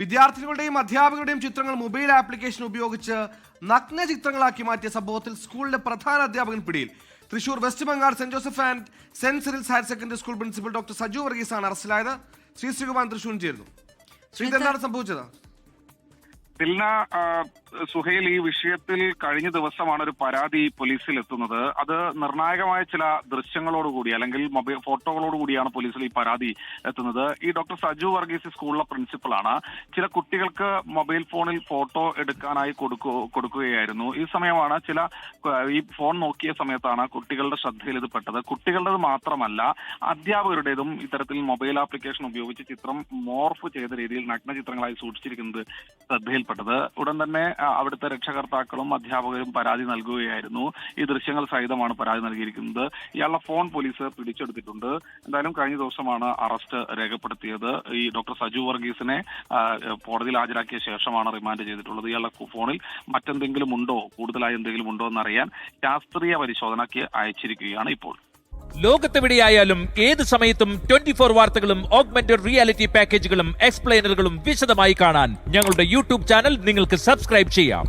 വിദ്യാർത്ഥികളുടെയും അധ്യാപകരുടെയും ചിത്രങ്ങൾ മൊബൈൽ ആപ്ലിക്കേഷൻ ഉപയോഗിച്ച് നഗ്ന ചിത്രങ്ങളാക്കി മാറ്റിയ സംഭവത്തിൽ സ്കൂളിലെ പ്രധാന അധ്യാപകൻ പിടിയിൽ. Thrissur West Bengal Saint Joseph and Saint Cyril's Higher Secondary School principal doctor Saju വർഗീസാണ് അറസ്റ്റിലായത്. ശ്രീകുമാർ തൃശൂർ ചേരുന്നു. എന്താണ് സംഭവിച്ചത്? സുഹൈൽ, ഈ വിഷയത്തിൽ കഴിഞ്ഞ ദിവസമാണ് ഒരു പരാതി പോലീസിൽ എത്തുന്നത്. അത് നിർണായകമായ ചില ദൃശ്യങ്ങളോടുകൂടി അല്ലെങ്കിൽ മൊബൈൽ ഫോട്ടോകളോടുകൂടിയാണ് പോലീസിൽ ഈ പരാതി എത്തുന്നത്. ഈ ഡോക്ടർ സജു വർഗീസ് സ്കൂളിലെ പ്രിൻസിപ്പളാണ്. ചില കുട്ടികൾക്ക് മൊബൈൽ ഫോണിൽ ഫോട്ടോ എടുക്കാനായി കൊടുക്കുകയായിരുന്നു. ഈ സമയമാണ് ഈ ഫോൺ നോക്കിയ സമയത്താണ് കുട്ടികളുടെ ശ്രദ്ധയിൽ ഇത് പെട്ടത്. കുട്ടികളുടേത് മാത്രമല്ല, അധ്യാപകരുടേതും ഇത്തരത്തിൽ മൊബൈൽ ആപ്ലിക്കേഷൻ ഉപയോഗിച്ച് ചിത്രം മോർഫ് ചെയ്ത രീതിയിൽ നഗ്ന ചിത്രങ്ങളായി സൂക്ഷിച്ചിരിക്കുന്നത് ശ്രദ്ധയിൽപ്പെട്ടത്. ഉടൻ തന്നെ അവിടുത്തെ രക്ഷകർത്താക്കളും അധ്യാപകരും പരാതി നൽകുകയായിരുന്നു. ഈ ദൃശ്യങ്ങൾ സഹിതമാണ് പരാതി നൽകിയിരിക്കുന്നത്. ഇയാളുടെ ഫോൺ പോലീസ് പിടിച്ചെടുത്തിട്ടുണ്ട്. എന്തായാലും കഴിഞ്ഞ ദിവസമാണ് അറസ്റ്റ് രേഖപ്പെടുത്തിയത്. ഈ ഡോക്ടർ സജു വർഗീസിനെ കോടതിയിൽ ഹാജരാക്കിയ ശേഷമാണ് റിമാൻഡ് ചെയ്തിട്ടുള്ളത്. ഇയാളുടെ ഫോണിൽ മറ്റെന്തെങ്കിലും ഉണ്ടോ, കൂടുതലായി എന്തെങ്കിലും ഉണ്ടോ എന്നറിയാൻ ശാസ്ത്രീയ പരിശോധനയ്ക്ക് അയച്ചിരിക്കുകയാണ് ഇപ്പോൾ. ലോകത്തെവിടെയായാലും ഏത് സമയത്തും 24 വാർത്തകളും ഓഗ്മെന്റഡ് റിയാലിറ്റി പാക്കേജുകളും എക്സ്പ്ലെയിനറുകളും വിശദമായി കാണാൻ ഞങ്ങളുടെ യൂട്യൂബ് ചാനൽ നിങ്ങൾക്ക് സബ്സ്ക്രൈബ് ചെയ്യാം.